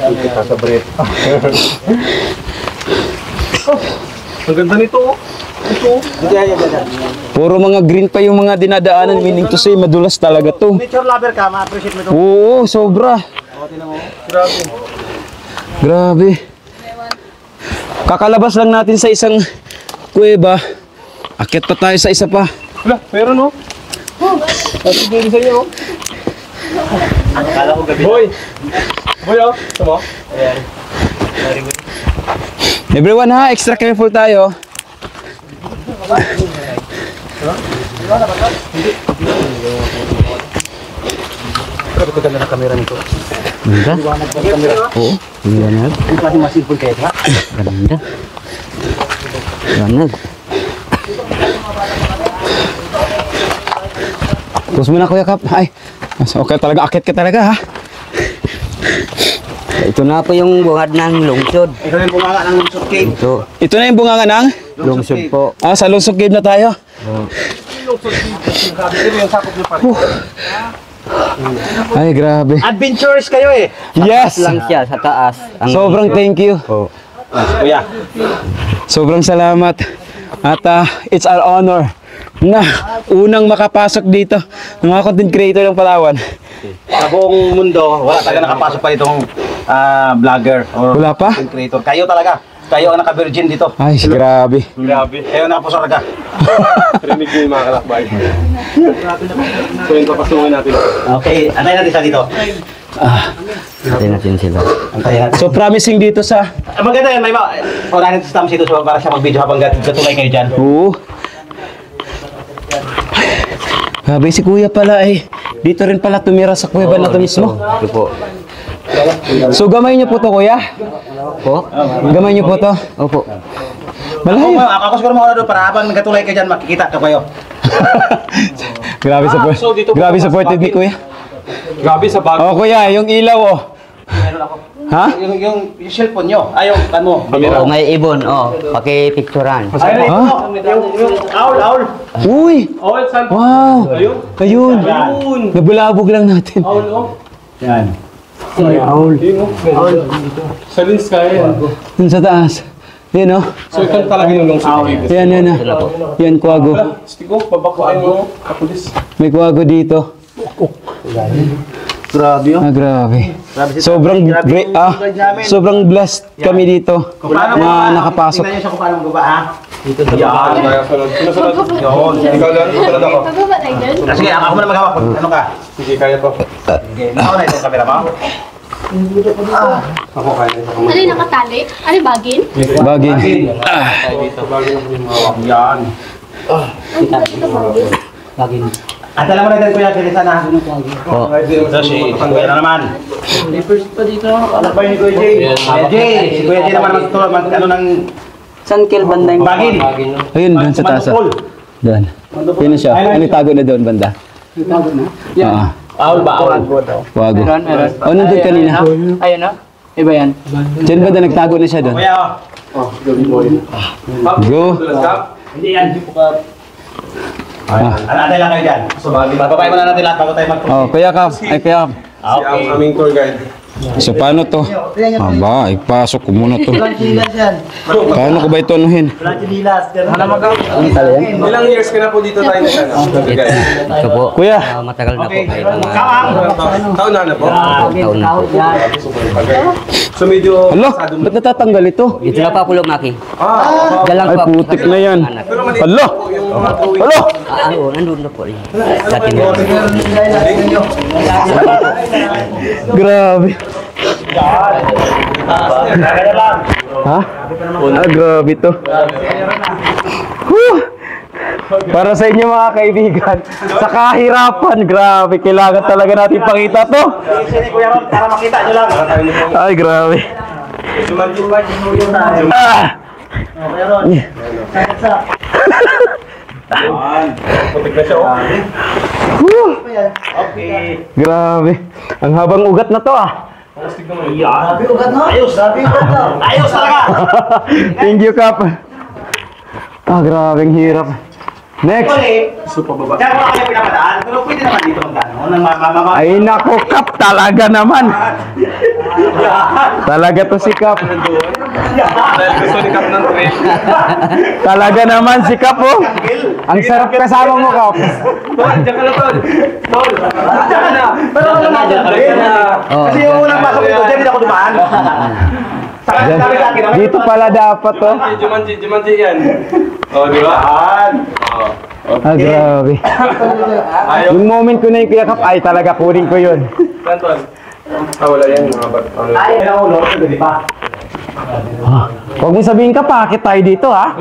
Kita sa bread. Ang ganda nito. Puro mga green pa yung mga dinadaanan. Meaning to say, madulas talaga to. Nature lover ka, ma-appreciate mo ito. Oo, sobra. Grabe. Grabe. Kakalabas lang natin sa isang kuweba. Akyat pa tayo sa isa pa. Wala, meron no? Tapos din sa iyo. Akala ko gabi. Boy! Boy oh, ito mo? Ayan. Everyone ha, extra careful tayo. Grabe ito ganda ng kamera nito. Ganda? Oo, ganda. Ang klase masipol kayo ito ha? Ganda. Ganda. Pus mo na Kuya Kap. Ay, okay talaga, akit ka talaga ha. Ito na po yung bungad ng lungsod. Ito na yung bunganga ng lungsod cave. Ito na yung bunganga ng? Lungsod po. Ah, sa Lungsod Cave na tayo. Lungsod cave. Grabe ito yung sakop niyo pa rin. Ay, grabe. Adventurous kayo eh. Yes! Lang siya sa taas. Sobrang thank you. Kuya. Sobrang salamat. At it's our honor na unang makapasok dito ng mga content creator ng Palawan. Sa buong mundo, wala talaga nakapasok pa ditong vlogger or Wala pa? content creator. Kayo talaga. Kayo ang naka-virgin dito. Ay, grabe. Grabe. Kayo nakapusarga. Rinig nyo yung mga kalakbay. So yung papasukin natin. Okay, antayin natin siya dito. Natin natin sila. Antayin natin. So promising dito sa... Maganda yan, may unahin natin si dito para siya mag-video habang gatulay kayo dyan. Oo. Grabe si Kuya pala eh. Dito rin pala tumira sa kuweba na to mismo. Ito po. So gamay niyo po to Kuya? Po? Gamay niyo po to? Opo. Malayo. Ako siguro mauna doon para habang gatulay kayo dyan, makikita ka kayo. Grabe support. Grabe supported ni Kuya. Grabe sa bag. Oh Kuya, yung ilaw oh. Ha? Yung cellphone nyo, yung ano. Oh, may ibon. Oh, pakipicturan. Ay, yung owl. Uy! Owl, saan? Wow! Ayun! Nabulabog lang natin. Yan. Owl. Sa lens kaya. Dun sa taas. Yan oh. So ito talaga yung lungsod. Yan, yan ah. Yan, kuwago. Stigo, babakuan mo, kapulis. May kuwago dito. Grabe Ah, grabe. Sobrang blessed kami dito na nakapasok. Tingnan nyo siya kung paano mag-baba ha. Dito sa Yan. Sunod. Yun. Ikaw lang. Sunod ako. Pababa tayo dyan? Sige, ako muna maghawak. Ano ka? Sige, kaya po. Okay. Ako na itong camera mo. Ako kaya ito. Ano yung nakatali? Ano yung bagin? Bagin. Yan. Bagin. At alam mo na din kuya, kilisa na. Po. So si Kuya na naman. First pa dito. Ano ba yung Kuya Jay? Kuya Jay. Si Kuya Jay naman ano ng San Kel banda yung bagin. Ayun, dun sa taas. Doon. Yun na siya. Ano tago na doon, banda? Tago na? Oo. Owl ba? Owl. Kuwago. Oh, nandun kanina. Ayun na. Iba yan. Diyan banda nagtago na siya doon. Kuya Go. Hindi yan. Antay lang kayo dyan. So, bababay mo na natin lahat bago tayo mag-proceed. Oh, Kuya Kap. Ay, Kuya Kap. Si ang aming tour guide. So, paano to? Aba, ipasok ko muna to. Paano ko ba ito anuhin? Ilang years ka na po dito tayo na Ito po. Kuya. Matagal na po kayo. Taon na po? Taon na po. So medyo Alo, ba't natatanggal ito? Dito na pa kulong maki. Dalang Ay, pa. putik na yan. Pero maliit Alo! po yung mga drawing. Alo! Oo, nandun na po rin. Dati na. Grabe. Ha? Ah, grabe to. Whew! Para sa inyo mga kaibigan, sa kahirapan, grabe, kailangan talaga natin pakita to. Sini Kuya Ron, para makita nyo lang. Ay, grabe. Ah! Kuya Ron. Putik na siya. Whew! Okay. Grabe. Ang habang ugat na to ah. Grabe ugat na. Ayos. Ayos talaga. Thank you, Kap. Ah, grabe, ang hirap. Next. Diyan ko kayo pinapadaan, pero pwede naman dito magdaan. Ay nako, Kap, talaga naman. Talaga to si Kap. Dahil gusto ni Kap ng train. Talaga naman si Kap, oh. Ang sarap kasama mo, Kap. Tol, diyan ka na, Tol. Tol, diyan ka na. Pero ako naman dyan kasi yung unang pasok dito, dyan ako dumaan. Dito pala dapat, oh. Jumanji yan. Oh, di ba? Ah, grabe. Yung moment ko na yung kiyakap, ay talaga kunin ko yun. Saan, Tol? Wala yan. Mga bat. Ay, ako ulo, hindi pa. Huwag mo sabihin ka, pakit tayo dito, ha?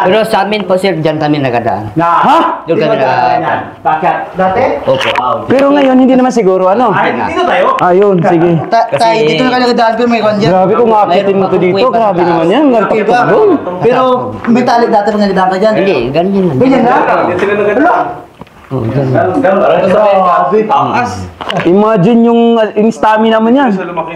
Pero sa amin po sir, dyan kami nagadaan. Ha? Doon kami nagadaan. Bakit? Dati? Opo. Pero ngayon, hindi naman siguro, ano? Ay, dito tayo. Ayun, sige. Tayo, dito na kayo nagadaan pero may kanya. Grabe kung akitin mo to dito, grabe naman yan. Ngalpak to doon. Pero may tali dati pag nagadaan ka dyan. Hindi, ganyan lang. Ganyan na? Yan sila naganda. Oh, ganyan. Imagine yung stamina mo niyan. Sa lumaki.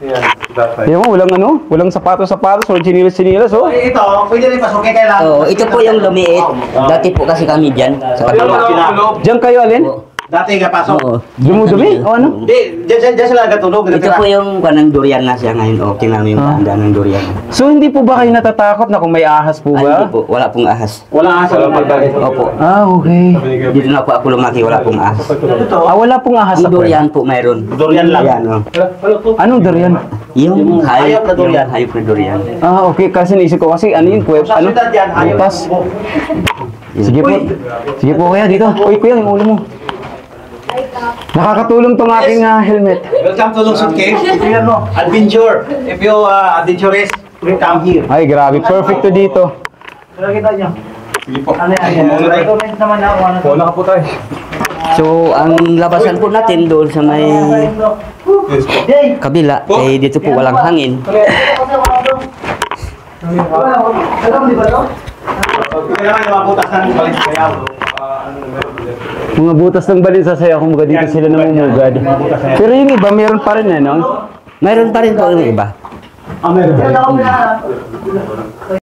Yan. Dapat. Yan mo, walang sapatos-sapatos, walang chinilas-chinilas, oh. Ito, pwede rin pasukin kailangan. Oh, ito po yung lumiit. Dati po kasi kami dyan sa kabila. Diyan kayo, alin? Dati ka pasok. Oo. Dumudumi? O ano? Hindi, dyan sila nagtulog. Ito po yung kanang durian na siya ngayon. Okay namin yung daan ng durian. So, hindi po ba kayo natatakot na kung may ahas po Ay, ba? hindi po. Wala pong ahas. Wala nga sa Opo. Ah, okay. Dito na po ako lumaki. Wala pong ahas. Ah, wala pong ahas Yung sa durian po mayroon. Durian lang. Ayan, oh. Anong durian? Yung hayop hayop na durian. yung hayop na durian. Ah, okay. Kasi naisip ko kasi ano yung Sa ano? syudad yan, hayop. Butas. Sige po. Sige po kaya dito. Uy, kuya, yung ulo mo. Nakakatulong tong aking helmet. Welcome to Lungsod Cave. Tingnan mo, adventure. If you adventurous, come here. Ay, grabe. Perfect to dito. Nakita niyo? Sige po. Ano yan? Recommend naman ako. Ano to? Wala ka po tayo. So, ang labasan po natin doon sa may Yes po. kabila, eh dito po walang hangin. Ito naman yung mga butas ng balik kayaw. Mga butas ng balin sa saya, kumbaga dito sila namumugad. Pero yung iba, meron pa rin, ano? Mayroon pa rin po yung iba. Ah, meron.